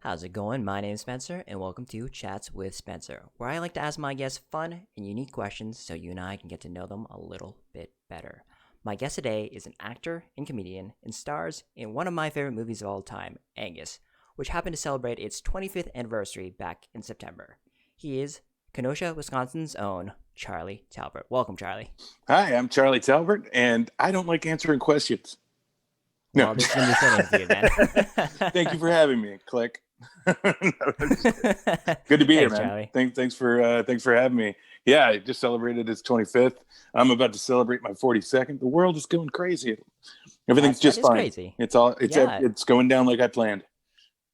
How's it going? My name is Spencer, and welcome to Chats with Spencer, where I like to ask my guests fun and unique questions so you and I can get to know them a little bit better. My guest today is an actor and comedian and stars in one of my favorite movies of all time, Angus, which happened to celebrate its 25th anniversary back in September. He is Kenosha, Wisconsin's own Charlie Talbert. Welcome, Charlie. Hi, I'm Charlie Talbert, and I don't like answering questions. No. Well, this is going to be fitting for you then. Thank you for having me. Click. No, good to be here, Thanks, man. Charlie. Thanks for having me. Yeah, I just celebrated its 25th. I'm about to celebrate my 42nd. The world is going crazy. Everything's just That is fine. crazy. Yeah. It's going down like I planned.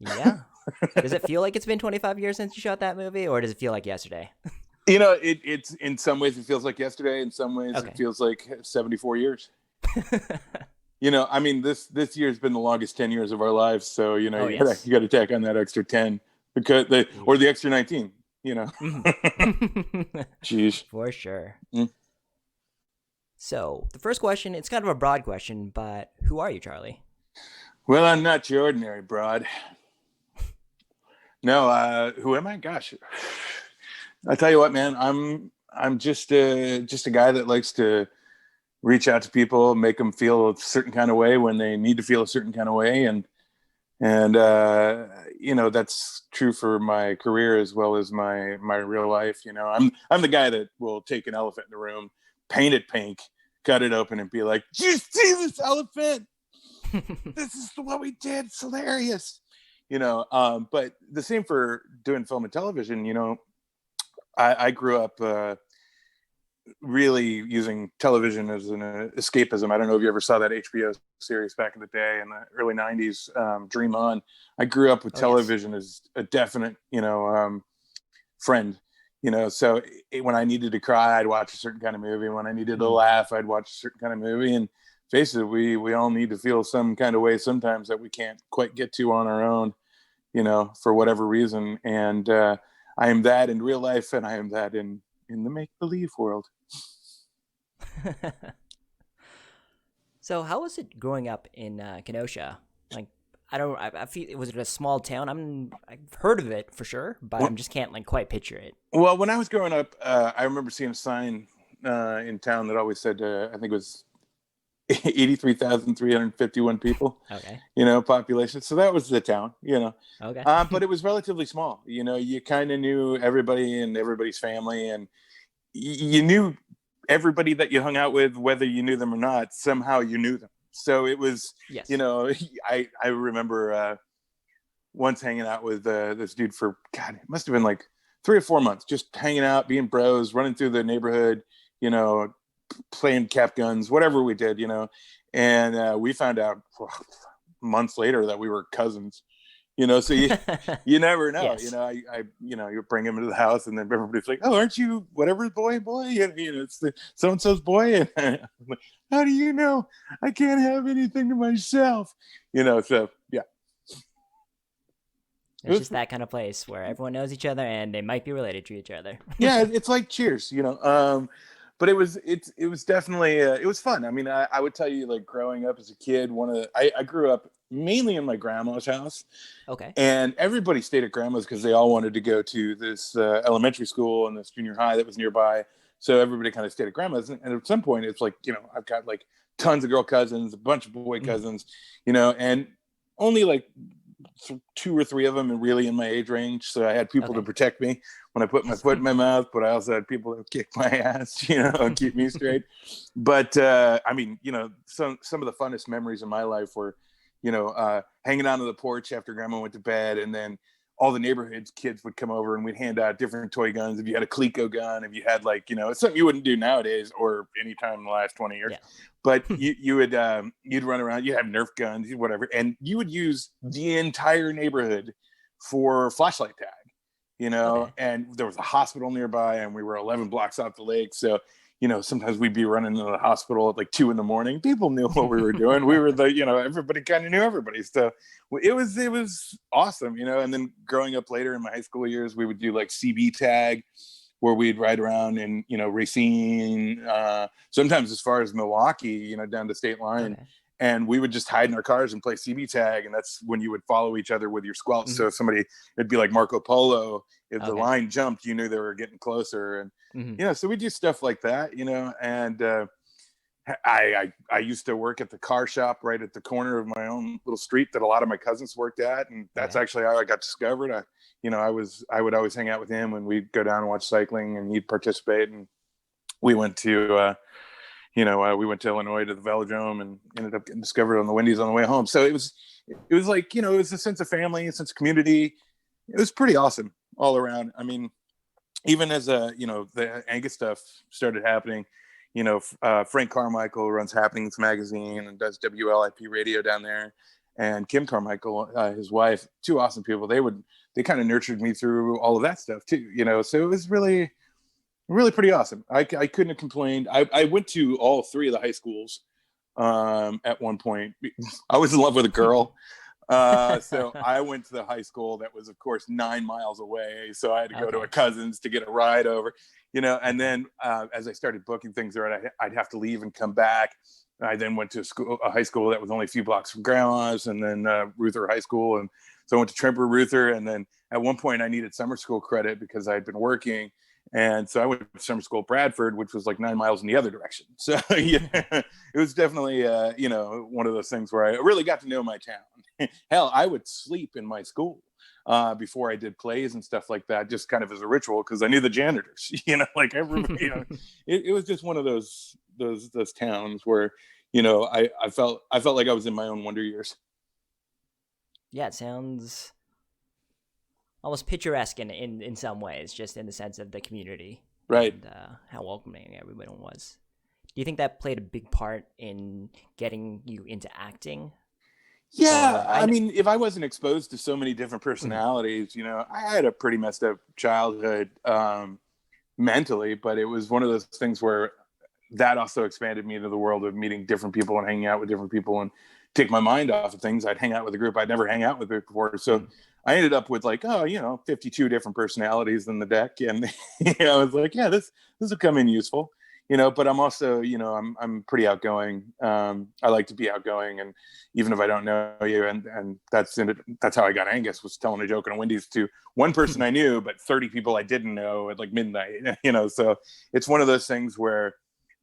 Yeah. Does it feel like it's been 25 years since you shot that movie, or does it feel like yesterday? It's in some ways it feels like yesterday. In some ways Okay. it feels like 74 years. This year's been the longest 10 years of our lives. So, you Yes. got to tack on that extra 10 or the extra 19, Jeez. For sure. Mm. So, the first question, it's kind of a broad question, but who are you, Charlie? Well, I'm not your ordinary broad. No, who am I? Gosh, I tell you what, man, I'm just a guy that likes to reach out to people, make them feel a certain kind of way when they need to feel a certain kind of way. And that's true for my career as well as my real life. I'm the guy that will take an elephant in the room, paint it pink, cut it open and be like, "Do you see this elephant? This is what we did. It's hilarious." But the same for doing film and television. I grew up really using television as an escapism. I don't know if you ever saw that HBO series back in the day in the early 90s, Dream On. I grew up with television as a definite, friend. So when I needed to cry, I'd watch a certain kind of movie. When I needed to laugh, I'd watch a certain kind of movie. And face it, we all need to feel some kind of way sometimes that we can't quite get to on our own, for whatever reason. And I am that in real life, and I am that in the make-believe world. So, how was it growing up in Kenosha? Like, I feel, was it a small town? I've heard of it for sure, but I just can't quite picture it. Well, when I was growing up, I remember seeing a sign in town that always said, I think it was 83,351 people. Okay. Population. So that was the town. Okay. But it was relatively small. You kind of knew everybody and everybody's family, and you knew everybody that you hung out with, whether you knew them or not. Somehow you knew them. So it was, Yes. I remember once hanging out with this dude for, God, it must have been like 3 or 4 months, just hanging out, being bros, running through the neighborhood, playing cap guns, whatever we did, and we found out months later that we were cousins. So you never know. Yes. You bring him into the house, and then everybody's like, "Oh, aren't you whatever boy?" It's the so and so's boy. And I'm like, how do you know? I can't have anything to myself. So yeah. It's just that kind of place where everyone knows each other and they might be related to each other. Yeah, it's like Cheers. But it was definitely it was fun. I mean, I would tell you, like, growing up as a kid, I grew up mainly in my grandma's house. Okay. And everybody stayed at grandma's because they all wanted to go to this elementary school and this junior high that was nearby. So everybody kind of stayed at grandma's. And at some point, it's like, I've got like tons of girl cousins, a bunch of boy cousins, and only like 2 or 3 of them are really in my age range. So I had people to protect me when I put my foot in my mouth, but I also had people that kick my ass, and keep me straight. But some of the funnest memories of my life were, hanging out on the porch after grandma went to bed, and then all the neighborhood kids would come over and we'd hand out different toy guns. If you had a Coleco gun, if you had it's something you wouldn't do nowadays or anytime in the last 20 years. Yeah. But you'd run around, you'd have Nerf guns, whatever, and you would use the entire neighborhood for flashlight tag, and there was a hospital nearby, and we were 11 blocks off the lake. So, sometimes we'd be running to the hospital at like 2 a.m. People knew what we were doing. We were everybody kind of knew everybody. So it was awesome, and then growing up later in my high school years, we would do like CB tag, where we'd ride around and, Racine, sometimes as far as Milwaukee, down the state line. and we would just hide in our cars and play CB tag, and that's when you would follow each other with your squelch. Mm-hmm. So if somebody, it'd be like Marco Polo. If the Okay. line jumped, you knew they were getting closer, and Mm-hmm. so we do stuff like that, and I used to work at the car shop right at the corner of my own little street that a lot of my cousins worked at, and that's Okay. actually how I got discovered. I would always hang out with him, and we'd go down and watch cycling, and he'd participate. And we went to we went to Illinois to the velodrome, and ended up getting discovered on the Wendy's on the way home. So it was like, it was a sense of family, a sense of community. It was pretty awesome all around. I mean, even as the Angus stuff started happening, Frank Carmichael runs Happenings magazine and does WLIP radio down there, and Kim Carmichael, his wife, two awesome people. They kind of nurtured me through all of that stuff too, so it was really, really pretty awesome. I couldn't have complained. I went to all three of the high schools at one point. I was in love with a girl. So I went to the high school that was, of course, 9 miles away. So I had to go to a cousin's to get a ride over, and then as I started booking things there, I'd have to leave and come back. I then went to a high school that was only a few blocks from grandma's, and then Ruther High School. And so I went to Tremper Ruther. And then at one point I needed summer school credit because I had been working. And so I went to summer school at Bradford, which was like 9 miles in the other direction. So it was definitely, one of those things where I really got to know my town. Hell, I would sleep in my school before I did plays and stuff like that, just kind of as a ritual, because I knew the janitors, like everybody, it was just one of those towns where, I felt like I was in my own wonder years. Yeah, it sounds almost picturesque in some ways, just in the sense of the community, right? And how welcoming everyone was. Do you think that played a big part in getting you into acting? Yeah, I mean, if I wasn't exposed to so many different personalities, I had a pretty messed up childhood mentally, but it was one of those things where that also expanded me into the world of meeting different people and hanging out with different people and take my mind off of things. I'd hang out with a group I'd never hang out with before. So I ended up with 52 different personalities in the deck. And I was like, yeah, this will come in useful, but I'm also, I'm pretty outgoing. I like to be outgoing. And even if I don't know you, and that's how I got Angus, was telling a joke on a Wendy's to one person I knew, but 30 people I didn't know at like midnight, so it's one of those things where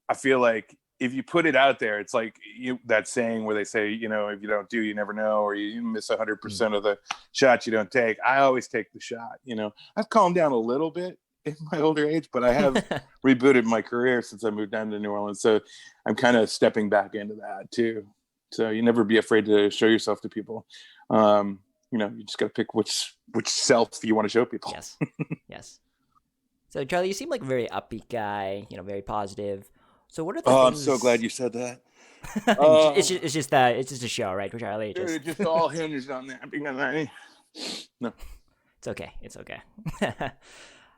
I feel like if you put it out there, it's like that saying where they say, if you don't do, you never know, or you miss 100% of the shots you don't take. I always take the shot. I've calmed down a little bit in my older age, but I have rebooted my career since I moved down to New Orleans. So I'm kind of stepping back into that too. So you never be afraid to show yourself to people. You just got to pick which self you want to show people. Yes. Yes. So Charlie, you seem like a very upbeat guy, very positive. So what are the things? I'm so glad you said that. It's just a show, right, Charlie? Dude, it just all hinges on that. No, it's okay. It's okay.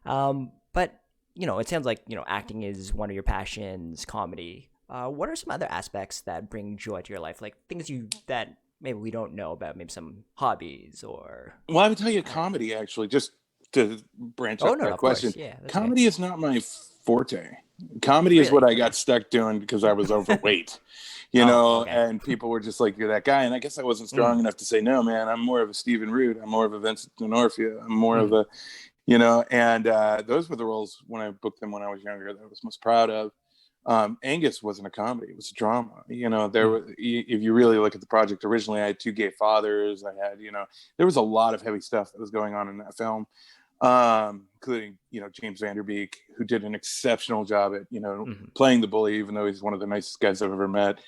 But it sounds like acting is one of your passions. Comedy. What are some other aspects that bring joy to your life? Like things that maybe we don't know about, maybe some hobbies or. Well, I would tell you comedy, actually, just to branch out that question. Yeah, comedy is not my forte. Comedy is what I got stuck doing because I was overweight, and people were just like, you're that guy. And I guess I wasn't strong enough to say, no, man, I'm more of a Stephen Root. I'm more of a Vincent D'Onofrio. I'm more of a, and those were the roles when I booked them when I was younger that I was most proud of. Angus wasn't a comedy. It was a drama. If you really look at the project originally, I had two gay fathers. I had, there was a lot of heavy stuff that was going on in that film. Including, James Vanderbeek, who did an exceptional job at, playing the bully, even though he's one of the nicest guys I've ever met,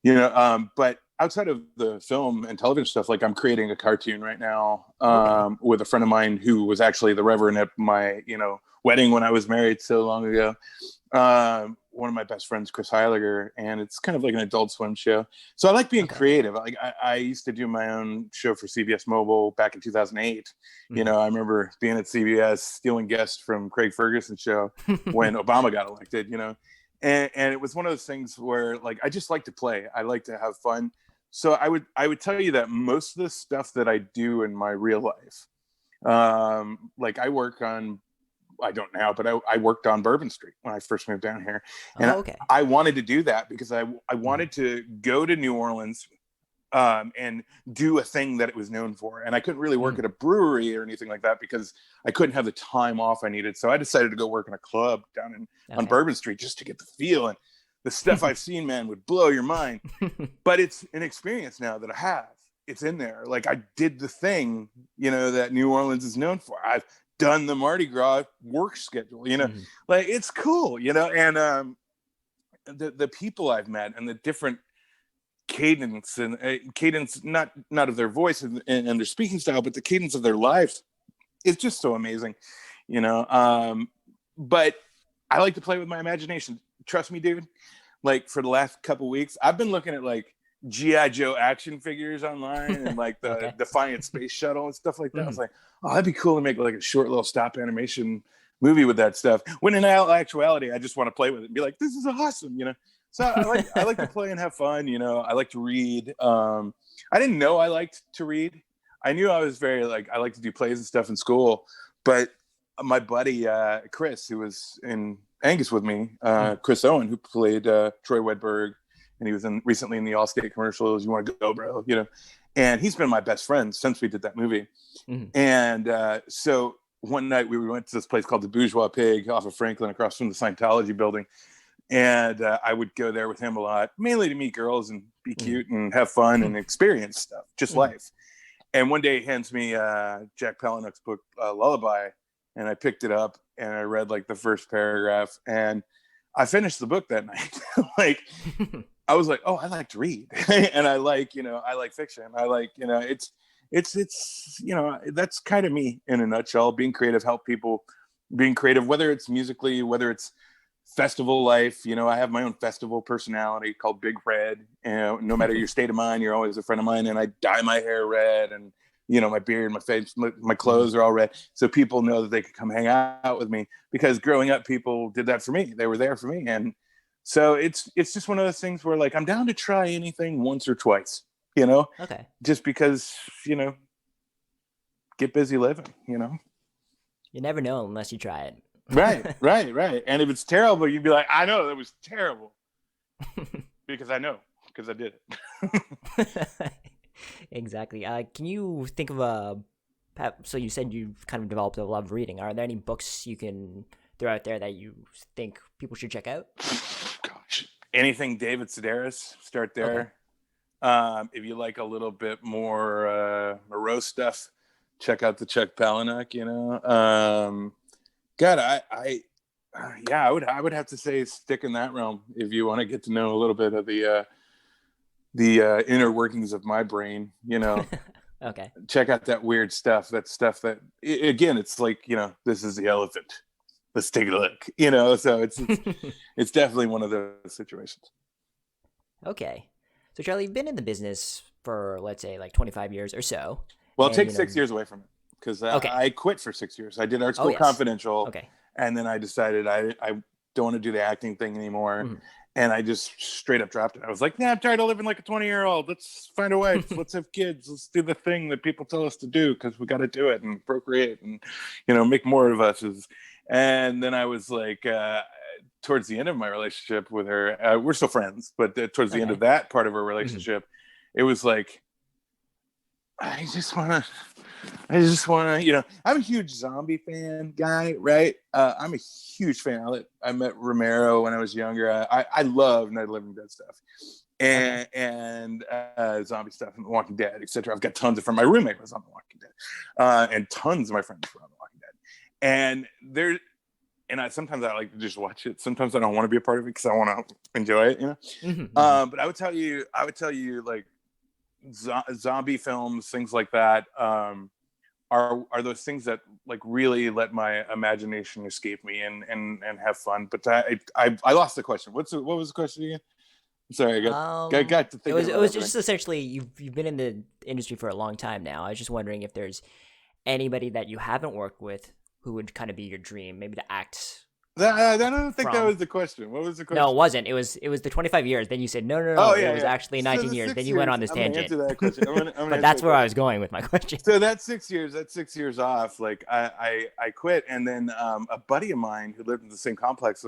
but outside of the film and television stuff, like I'm creating a cartoon right now, with a friend of mine who was actually the Reverend at my, wedding when I was married so long ago. One of my best friends, Chris Heiliger, and it's kind of like an Adult Swim show. So I like being creative. Like I used to do my own show for CBS Mobile back in 2008. I remember being at CBS stealing guests from Craig Ferguson's show when Obama got elected, and it was one of those things where like, I just like to play. I like to have fun. So I would tell you that most of the stuff that I do in my real life, like I work on I don't now, but I worked on Bourbon Street when I first moved down here, and Oh, okay. I wanted to do that because I Mhm. wanted to go to New Orleans and do a thing that it was known for. And I couldn't really work Mhm. at a brewery or anything like that because I couldn't have the time off I needed. So I decided to go work in a club down on Okay. Bourbon Street just to get the feel. And the stuff I've seen, man, would blow your mind. But it's an experience now that I have. It's in there. Like I did the thing, that New Orleans is known for. I've done the Mardi Gras work schedule, Mhm. like it's cool, and the people I've met and the different cadence and cadence, not of their voice and their speaking style, but the cadence of their lives is just so amazing, but I like to play with my imagination. Trust me, dude. Like for the last couple weeks I've been looking at like GI Joe action figures online and like the Okay. Defiant space shuttle and stuff like that. I was Mhm. like, oh, that'd be cool to make like a short little stop animation movie with that stuff, when in actuality I just want to play with it and be like, this is awesome. So I like to play and have fun. I like to read. I didn't know I liked to read. I knew I was very like I like to do plays and stuff in school, but my buddy Chris, who was in Angus with me, Mhm. Chris Owen, who played Troy Wedberg, and he was recently in the Allstate commercials. You want to go, bro? And he's been my best friend since we did that movie. Mhm. And so one night we went to this place called the Bourgeois Pig off of Franklin, across from the Scientology building. And I would go there with him a lot, mainly to meet girls and be Mhm. cute and have fun and experience stuff, just Mhm. life. And one day he hands me Jack Palahniuk's book, Lullaby, and I picked it up and I read like the first paragraph and I finished the book that night. Like I was like, oh, I like to read, and I like fiction. I like, it's that's kind of me in a nutshell. Being creative, help people, being creative, whether it's musically, whether it's festival life. I have my own festival personality called Big Red. No matter your state of mind, you're always a friend of mine. And I dye my hair red, and my beard, my face, my Mhm. clothes are all red, so people know that they can come hang out with me. Because growing up, people did that for me. They were there for me, and so it's just one of those things where like I'm down to try anything once or twice. Okay. Just because get busy living. You never know unless you try Right, it. right, right. And if it's terrible, you'd be like, I know that was terrible because I know because I did it. Exactly. Can you think of a? So you said you've kind of developed a love of reading. Are there any books you can throw out there that you think people should check out? Gosh, anything David Sedaris, start Okay. there. If you like a little bit more morose stuff, check out the Chuck Palahniuk. God, yeah, I would have to say stick in that realm if you want to get to know a little bit of the inner workings of my brain. Okay. Check out that weird stuff. That stuff that again, it's like this is the elephant. Let's take a look. So it's definitely one of those situations. Okay. So Charlie, you've been in the business for let's say like 25 years or so, Well, and take 6 years away from it because okay. I quit for 6 years. I did Art Oh School yes. Confidential, Okay. and then I decided I don't want to do the acting thing anymore, Mhm. and I just straight up dropped it. I was like, yeah, I'm tired of living like a 20-year-old. Let's find a wife. Let's have kids. Let's do the thing that people tell us to do because we got to do it and procreate and make more of us. And then I was like, towards the end of my relationship with her, we're still friends, but towards the end of Okay. that part of our Mhm. relationship, it was like I just want to I'm a huge zombie fan guy, right? I'm a huge fan. I met Romero when I was younger. I love Night of the Living Dead stuff Okay. and zombie stuff and The Walking Dead, etc. I've got tons of friends. My roommate was on The Walking Dead, and tons of my friends were on The Walking Dead. And there, and sometimes I like to just watch it. Sometimes I don't want to be a part of it because I want to enjoy it. Mhm. Mhm. But I would tell you, like zombie films, things like that. Are those things that like really let my imagination escape me and have fun. But I lost the question. What was the question again? I'm sorry, I got to It thinking was it about was everything. just essentially you've been in the industry for a long time now. I was just wondering if there's anybody that you haven't worked with who would kind of be your dream, maybe to act I don't think that from. was the question. What was the No, it question? wasn't. It was the 25 years. Then you said no, no, Oh no. It yeah, was yeah. actually So 19 the years. Then six you went years. on this I'm gonna tangent. answer that question. I'm gonna But answer that's that where I question. was going with my question. So that's 6 years. That's 6 years off. Like I quit, and then a buddy of mine who lived in the same complex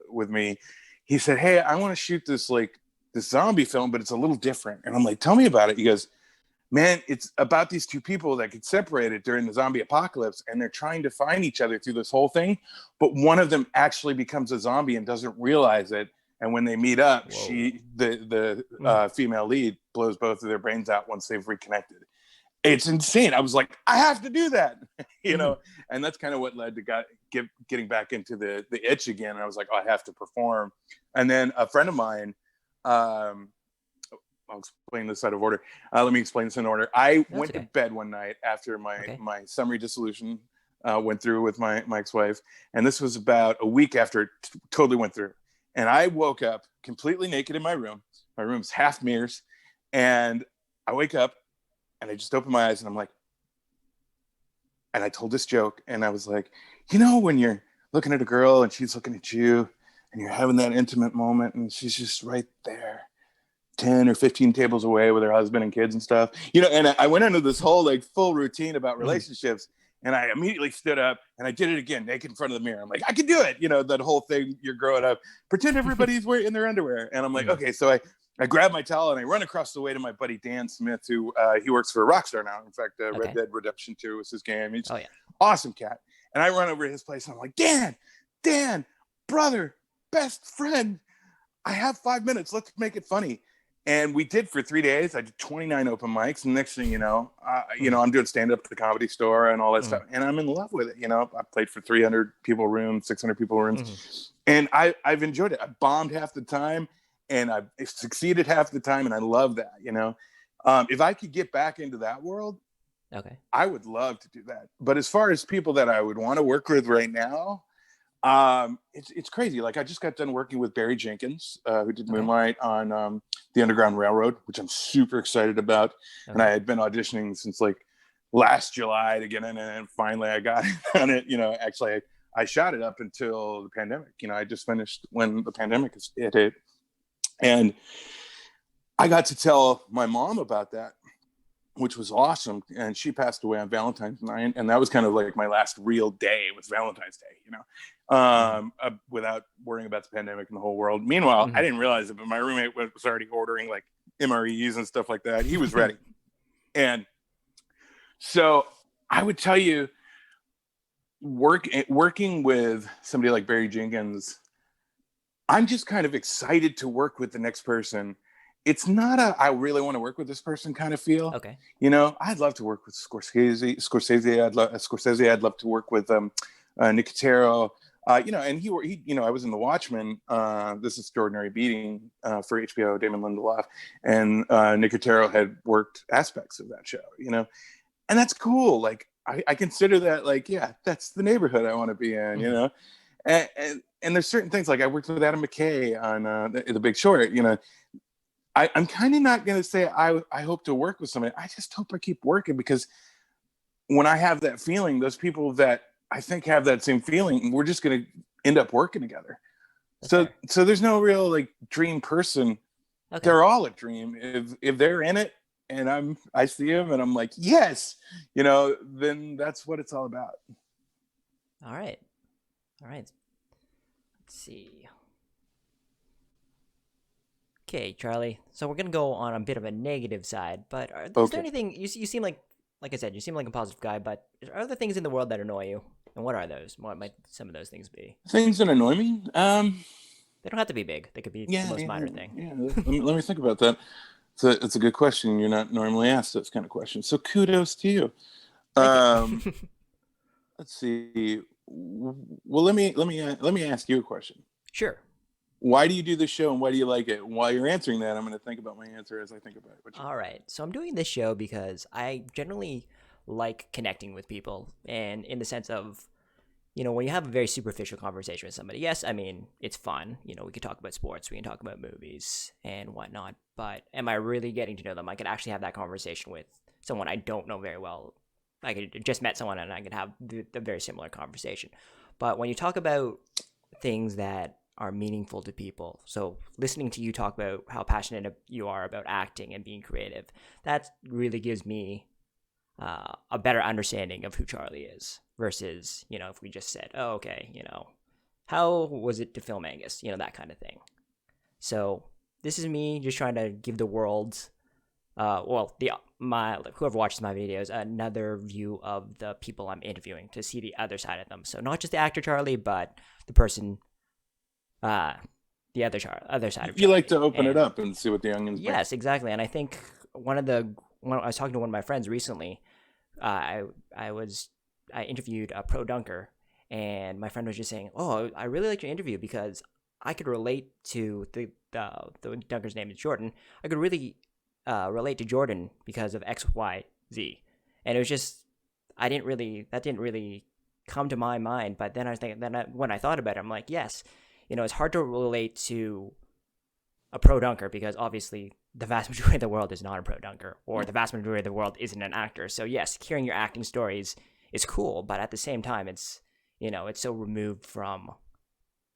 with me, he said, "Hey, I want to shoot this zombie film, but it's a little different." And I'm like, "Tell me about it." He goes, "Man, it's about these two people that get separated during the zombie apocalypse, and they're trying to find each other through this whole thing, but one of them actually becomes a zombie and doesn't realize it. And when they meet up, Whoa. the female lead blows both of their brains out once they've reconnected. It's insane. I was like, I have to do that, Mm-hmm. and that's kind of what led to getting back into the itch again. And I was like, oh, I have to perform. And then a friend of mine, um, I'll explain this out of order. Let me explain this in order. I That's went to okay. bed one night after my Okay. my summary dissolution went through with my ex-wife, and this was about a week after it totally went through. And I woke up completely naked in my room. My room's half mirrors, and I wake up and I just open my eyes and I'm like, and I told this joke, and I was like, when you're looking at a girl and she's looking at you, and you're having that intimate moment, and she's just right there 10 or 15 tables away with her husband and kids and stuff, and I went into this whole like full routine about Mm-hmm. relationships, and I immediately stood up and I did it again, naked in front of the mirror. I'm like, I can do it. That whole thing, you're growing up, pretend everybody's wearing their underwear. And I'm like, Mm-hmm. okay. So I grab my towel and I run across the way to my buddy, Dan Smith, who he works for Rockstar now. In fact, Red Okay. Dead Redemption 2 was his game. He's Oh yeah. awesome cat. And I run over to his place and I'm like, Dan, brother, best friend, I have 5 minutes. Let's make it funny. And we did for 3 days. I did 29 open mics. And next thing Mm-hmm. I'm doing stand up at the Comedy Store and all that Mm-hmm. stuff. And I'm in love with it. I played for 300 people rooms, 600 people Mm-hmm. rooms. And I've enjoyed it. I bombed half the time and I've succeeded half the time. And I love that, if I could get back into that world, Okay. I would love to do that. But as far as people that I would want to work with right now, it's crazy. Like I just got done working with Barry Jenkins, who did Okay. Moonlight on the Underground Railroad, which I'm super excited about. And I Okay. had been auditioning since like last July to get in, and finally I got on it. Actually, I shot it up until the pandemic. I just finished when the pandemic hit, and I got to tell my mom about that, which was awesome. And she passed away on Valentine's night. And that was kind of like my last real day with Valentine's Day, Mm-hmm. without worrying about the pandemic and the whole world. Meanwhile, I Mm-hmm. didn't realize it, but my roommate was already ordering like MREs and stuff like that. He was ready. And so I would tell you, working with somebody like Barry Jenkins, I'm just kind of excited to work with the next person. It's not I really want to work with this person kind of feel. Okay. I'd love to work with Scorsese. I'd love to work with Nicotero. And I was in The Watchmen, This Extraordinary Beating for HBO, Damon Lindelof, and Nicotero had worked aspects of that show. And that's cool. Like I consider that like, yeah, that's the neighborhood I want to be in. Mm-hmm. And there's certain things like I worked with Adam McKay on the Big Short. I'm kind of not going to say I hope to work with somebody. I just hope I keep working, because when I have that feeling, those people that I think have that same feeling, we're just going to end up working together. That's So fair. so there's no real like dream person. Okay. They're all a dream. If they're in it and I see them and I'm like, yes, then that's what it's all about. All right. All right. Let's see. Okay, Charlie. So we're gonna go on a bit of a negative side, but is there Okay. anything you seem like I said, you seem like a positive guy, but are there things in the world that annoy you? And what are those? What might some of those things be? Things that annoy me. They don't have to be big. They could be the Yeah, most yeah, minor thing. yeah. Let me think about that. It's a good question. You're not normally asked those kind of questions, so kudos to you. Thank Um, you. let's see. Well, let me ask you a question. Sure. Why do you do this show, and why do you like it? While you're answering that, I'm going to think about my answer as I think about what you All right. So I'm doing this show because I generally like connecting with people, and in the sense of, when you have a very superficial conversation with somebody, yes, I mean, it's fun. We could talk about sports, we can talk about movies and whatnot, but am I really getting to know them? I could actually have that conversation with someone I don't know very well. I could just met someone and I could have the very similar conversation. But when you talk about things that are meaningful to people. So listening to you talk about how passionate you are about acting and being creative, that really gives me a better understanding of who Charlie is versus, if we just said, oh, okay, how was it to film Angus, that kind of thing. So this is me just trying to give the world, whoever watches my videos, another view of the people I'm interviewing to see the other side of them. So not just the actor Charlie, but the person, the other side of You like Charlie. to open it And up and see what the youngins bring. yes, exactly. And I think when I was talking to one of my friends recently, uh, I was I interviewed a pro dunker, and my friend was just saying, "Oh, I really liked your interview because I could relate to the dunker's name is Jordan. I could really relate to Jordan because of X, Y, Z." And it was just that didn't really come to my mind. But then I think when I thought about it, I'm like, yes, it's hard to relate to a pro dunker because obviously the vast majority of the world is not a pro dunker, or the vast majority of the world isn't an actor. So yes, hearing your acting stories is cool, but at the same time, it's so removed from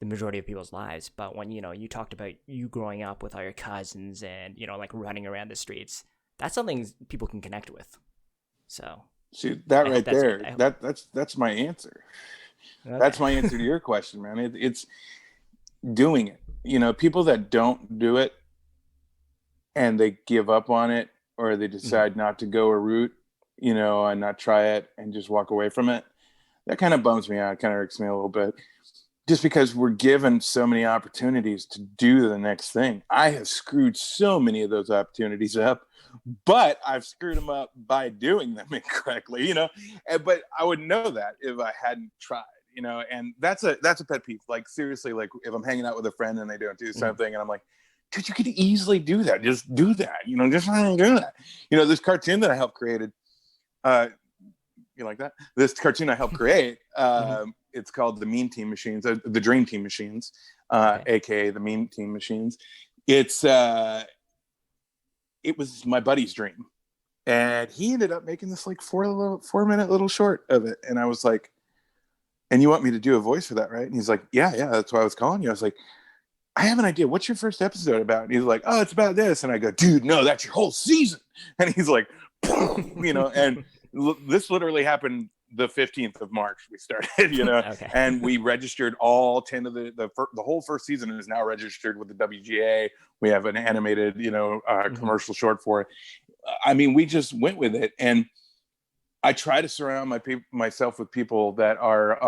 the majority of people's lives. But when you talked about you growing up with all your cousins and like running around the streets, that's something people can connect with. So See that I hope right that's there. That's my answer. okay. That's my answer to your question, man. It's doing it. People that don't do it and they give up on it, or they Mhm. decide not to go a route, and not try it and just walk away from it. That kind of bums me out. It kind of irks me a little bit. Just because we're given so many opportunities to do the next thing. I have screwed so many of those opportunities up, but I've screwed them up by doing them incorrectly, but I would know that if I hadn't tried, and that's a pet peeve. Like seriously, like if I'm hanging out with a friend and they don't do Mhm. something and I'm like, dude, you could easily do that. Just do that, just do that. This cartoon that I helped created, uh, you like that? This cartoon I helped create, Mhm. it's called the Meme Team Machines, the Dream Team Machines, Okay. aka the Meme Team Machines. It's it was my buddy's dream, and he ended up making this like 4 minute little short of it, and I was like, "And you want me to do a voice for that, right?" And he's like, "Yeah, yeah, that's why I was calling you." I was like, "I have an idea. What's your first episode about?" And he's like, "Oh, it's about this." And I go, "Dude, no, that's your whole season." And he's like, and this literally happened the 15th of March. We started, Okay. and we registered all 10 of the whole first season is now registered with the WGA. We have an animated, Mhm. commercial short for it. I mean, we just went with it, and I try to surround myself with people that are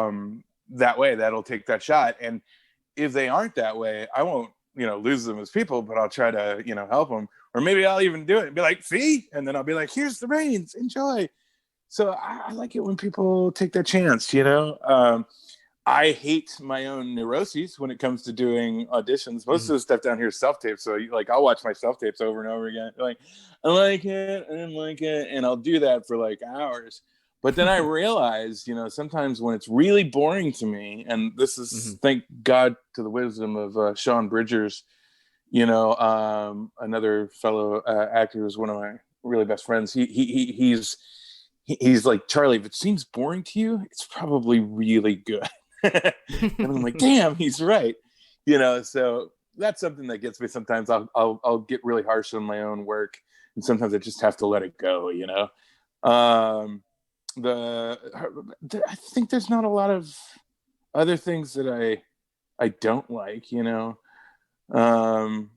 that way, that'll take that shot. And if they aren't that way, I won't, lose them as people, but I'll try to, help them. Or maybe I'll even do it and be like, see? And then I'll be like, here's the reins, enjoy. So I like it when people take that chance, I hate my own neuroses when it comes to doing auditions. Most of Mhm. the stuff down here is self-tape. So like I'll watch my self-tapes over and over again. Like, I like it, I didn't like it. And I'll do that for like hours. But then I realize, sometimes when it's really boring to me, and this is Mhm. thank God to the wisdom of Sean Bridgers, another fellow actor who's one of my really best friends. He's like, Charlie, if it seems boring to you, it's probably really good. And I'm like, damn, he's right. So that's something that gets me sometimes. I'll get really harsh on my own work, and sometimes I just have to let it go, um the I think there's not a lot of other things that I don't like, um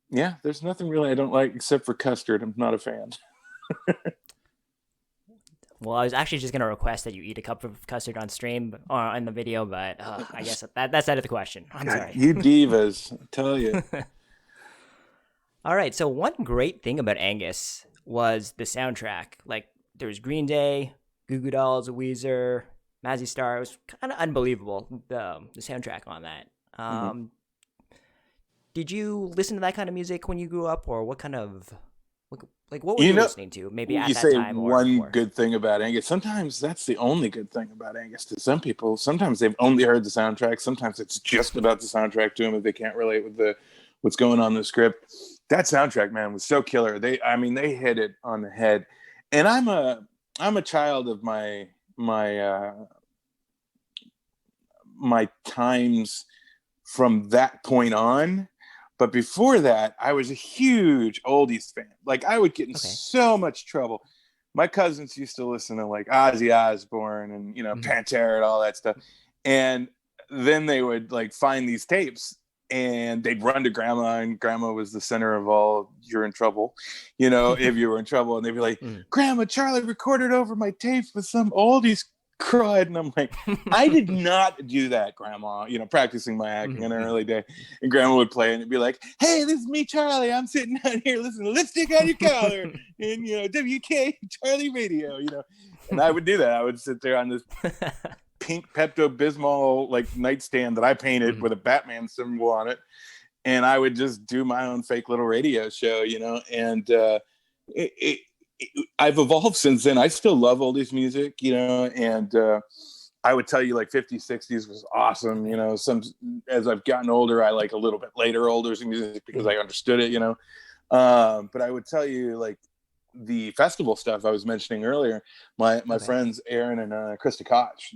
yeah, there's nothing really I don't like except for custard. I'm not a fan. Well, I was actually just gonna request that you eat a cup of custard on stream or in the video, but I guess that's out of the question. I'm God, sorry. you divas, I tell you. All right. So one great thing about Angus was the soundtrack. Like there was Green Day, Goo Goo Dolls, Weezer, Mazzy Star. It was kind of unbelievable the soundtrack on that. Mhm. Did you listen to that kind of music when you grew up, or what, like what were You you know, listening to? Maybe at you that say time or one before. good thing about Angus. Sometimes that's the only good thing about Angus to some people. Sometimes they've only heard the soundtrack. Sometimes it's just about the soundtrack to them if they can't relate with the what's going on in the script. That soundtrack, man, was so killer. They hit it on the head. And I'm a child of my my times from that point on. But before that, I was a huge oldies fan. Like, I would get in Okay. so much trouble. My cousins used to listen to like Ozzy Osbourne and, Pantera and all that stuff. And then they would like find these tapes and they'd run to grandma, and grandma was the center of all, you're in trouble, if you were in trouble. And they'd be like, Grandma, Charlie recorded over my tapes with some oldies crud. And I'm like, I did not do that, Grandma, practicing my acting in an early day. And Grandma would play and it'd be like, hey, this is me, Charlie. I'm sitting down here listening to Lipstick on Your Collar and, WK Charlie Radio, And I would do that. I would sit there on this pink Pepto-Bismol like nightstand that I painted with a Batman symbol on it. And I would just do my own fake little radio show, and I've evolved since then. I still love oldies music, and I would tell you like 50s, 60s was awesome. Some, as I've gotten older, I like a little bit later oldies music because I understood it, but I would tell you like the festival stuff I was mentioning earlier, my friends, Aaron and Krista Koch,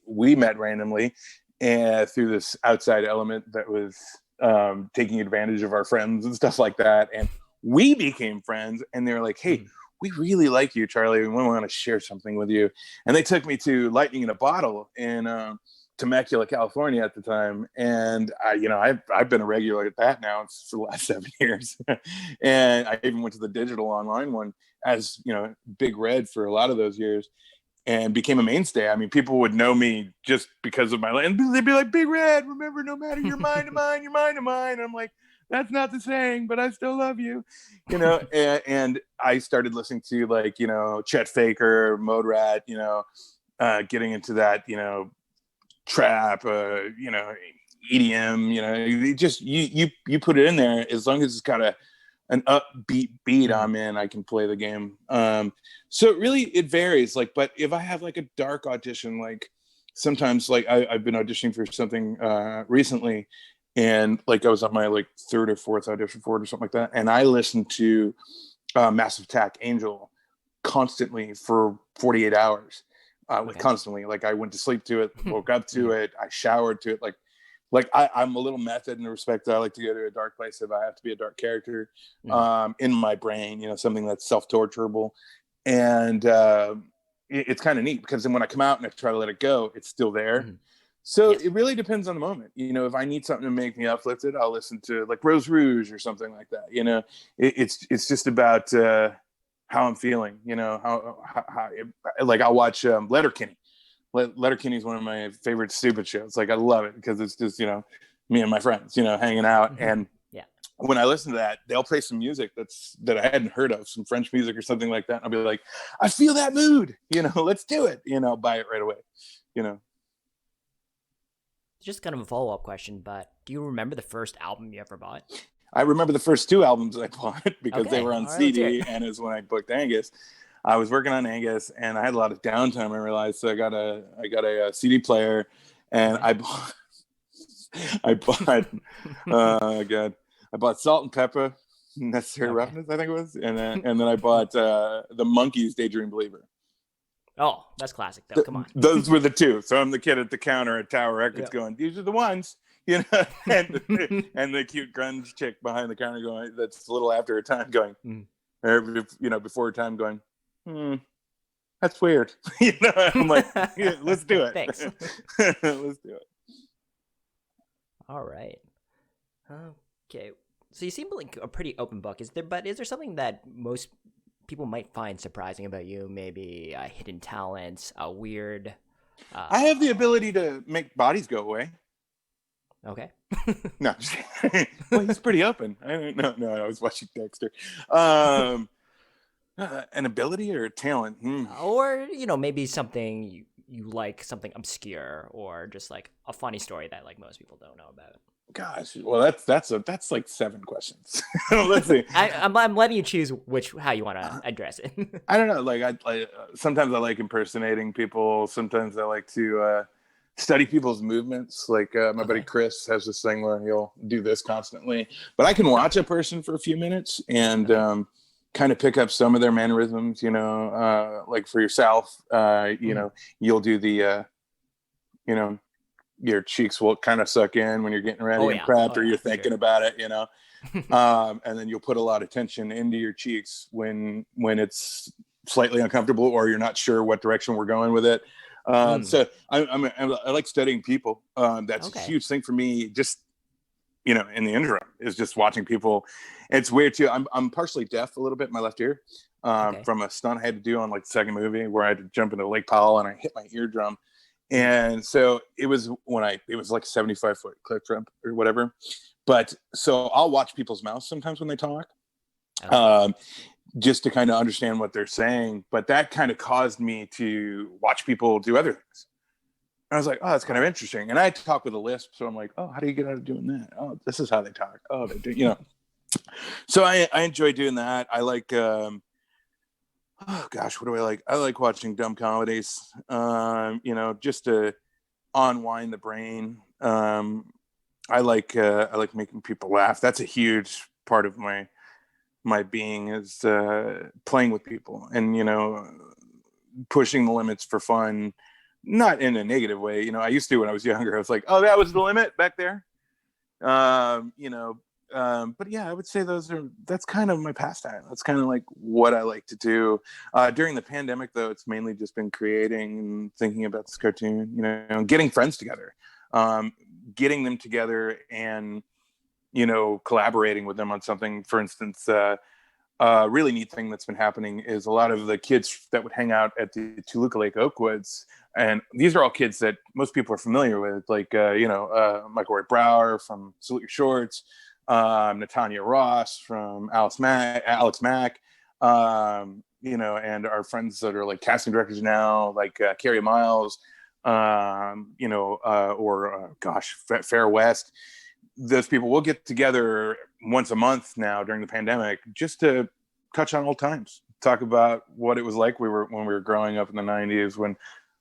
we met randomly and through this outside element that was taking advantage of our friends and stuff like that. And we became friends, and they were like, hey, we really like you, Charlie. We want to share something with you. And they took me to Lightning in a Bottle in Temecula, California at the time. And I've been a regular at that now for the last 7 years. And I even went to the digital online one as, Big Red for a lot of those years and became a mainstay. I mean, people would know me just because of my, and they'd be like, Big Red, remember, no matter your mind to mine, your mind to mine. And I'm like, that's not the saying, but I still love you, and I started listening to like, Chet Faker, Mode Rat, getting into that, trap, EDM, just, you put it in there, as long as it's got an upbeat beat, I'm in, I can play the game. So it varies. Like, but if I have like a dark audition, like sometimes like I've been auditioning for something recently, and like I was on my like third or fourth audition for it or something like that, and I listened to Massive Attack Angel constantly for 48 hours, constantly. Like I went to sleep to it, woke up to it, I showered to it. Like I'm a little method in the respect that I like to go to a dark place if I have to be a dark character in my brain, something that's self-torturable. And it's kind of neat because then when I come out and I try to let it go, it's still there. So it really depends on the moment. If I need something to make me uplifted, I'll listen to like Rose Rouge or something like that. It's just about how I'm feeling. How like I'll watch Letterkenny. Letterkenny is one of my favorite stupid shows. Like I love it because it's just me and my friends hanging out. And when I listen to that, they'll play some music that I hadn't heard of, some French music or something like that. And I'll be like, I feel that mood. Let's do it. Buy it right away. Just kind of a follow-up question, but do you remember the first album you ever bought? I remember the first two albums I bought because they were on CD, and it's when I booked Angus. I was working on Angus, and I had a lot of downtime. I realized, so I got a CD player, and I bought I bought Salt and Pepper, Necessary Roughness, I think it was, and then I bought the Monkees' Daydream Believer. Oh, that's classic though. Come on. Those were the two. So I'm the kid at the counter at Tower Records going, these are the ones, and the cute grunge chick behind the counter going, that's a little after her time going, or, before her time going, that's weird. I'm like, let's do it. Thanks. Let's do it. All right. Okay. So you seem like a pretty open book. Is there something that most people might find surprising about you? Maybe hidden talents, a weird. I have the ability to make bodies go away. Okay. No, well, he's pretty open. No, I was watching Dexter. An ability or a talent, or maybe something you like, something obscure, or just like a funny story that like most people don't know about. Gosh, well, that's like 7 questions. Let's see. I'm letting you choose how you want to address it. I don't know. Like I sometimes I like impersonating people. Sometimes I like to study people's movements. Like my buddy Chris has this thing where he'll do this constantly. But I can watch a person for a few minutes and kind of pick up some of their mannerisms. Like for yourself, you'll do the your cheeks will kind of suck in when you're getting ready Oh and yeah. prepped Oh or yeah, you're for thinking sure. about it, and then you'll put a lot of tension into your cheeks when it's slightly uncomfortable or you're not sure what direction we're going with it. Mm, So I like studying people. That's a okay. huge thing for me. Just in the interim is just watching people. It's weird too. I'm partially deaf a little bit in my left ear Okay. from a stunt I had to do on like the second movie where I had to jump into Lake Powell and I hit my eardrum. Mm, And so it was it was like a 75-foot cliff jump or whatever. But so I'll watch people's mouths sometimes when they talk, okay. um, just to kind of understand what they're saying. But that kind of caused me to watch people do other things. I was like, oh, that's kind of Oh. interesting. And I talk with a lisp, so I'm like, oh, how do you get out of doing that? Oh, this is how they talk. Oh, they do. So I enjoy doing that. I like, oh gosh, what do I like? I like watching dumb comedies. Just to unwind the brain. I like making people laugh. That's a huge part of my being is playing with people and pushing the limits for fun, not in a negative way. I used to when I was younger. I was like, oh, that was the limit back there. Um, you know, but yeah, I would say that's kind of my pastime. That's kind of like what I like to do. During the pandemic, though, it's mainly just been creating and thinking about this cartoon. Getting friends together, um, getting them together, and collaborating with them on something. For instance. Really neat thing that's been happening is a lot of the kids that would hang out at the Toluca Lake Oakwoods, and these are all kids that most people are familiar with, like Michael Ray Brower from Salute Your Shorts, Natanya Ross from Alex Mack, and our friends that are like casting directors now, like Carrie Miles, Fair West. Those people will get together once a month now during the pandemic just to touch on old times, talk about what it was like when we were growing up in the 90s when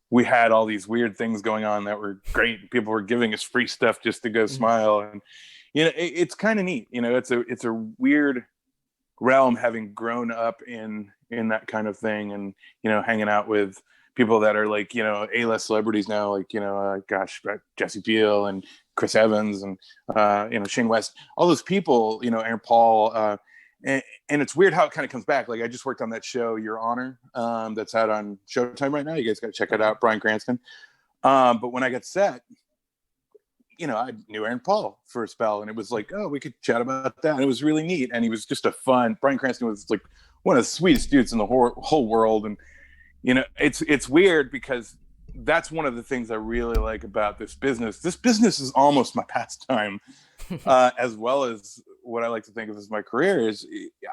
we had all these weird things going on that were great. People were giving us free stuff just to go Mm, smile. And it's kind of neat. It's a weird realm having grown up in that kind of thing, and hanging out with people that are like A-list celebrities now, like Jesse Biel and Chris Evans and Shane West, all those people, Aaron Paul, and it's weird how it kind of comes back. Like I just worked on that show Your Honor, that's out on Showtime right now. You guys got to check it okay. out. Bryan Cranston. But when I got set, I knew Aaron Paul for a spell, and it was like, oh, we could chat about that. And it was really neat. And he was just Bryan Cranston was like one of the sweetest dudes in the whole world. And, it's weird because that's one of the things I really like about this business. This business is almost my pastime, as well as what I like to think of as my career is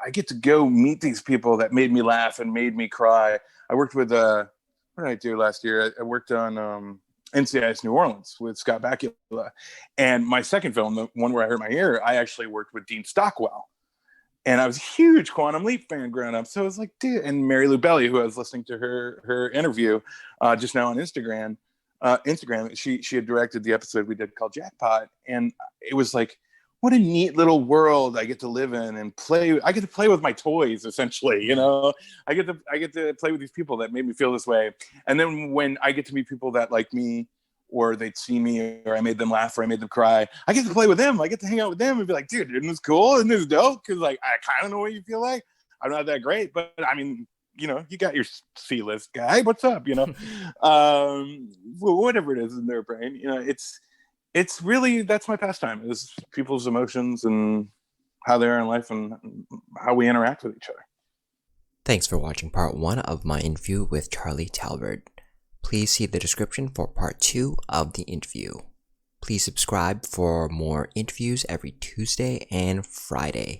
I get to go meet these people that made me laugh and made me cry. I worked with, what did I do last year? I worked on, NCIS New Orleans with Scott Bakula. And my second film, the one where I hurt my ear, I actually worked with Dean Stockwell. And I was a huge Quantum Leap fan growing up. So I was like, dude, and Mary Lou Belly, who I was listening to her interview just now on Instagram, she had directed the episode we did called Jackpot. And it was like, what a neat little world I get to live in and play. I get to play with my toys, essentially. Mm, I get to play with these people that made me feel this way. And then when I get to meet people that like me, or they'd see me, or I made them laugh, or I made them cry, I get to play with them. I get to hang out with them and be like, dude, isn't this cool? Isn't this dope? Because like I kind of know what you feel like. I'm not that great, but I mean, you got your C-list guy. What's up? Whatever it is in their brain. It's really, that's my pastime, is people's emotions and how they are in life and how we interact with each other. Thanks for watching part 1 of my interview with Charlie Talbert. Please see the description for part 2 of the interview. Please subscribe for more interviews every Tuesday and Friday.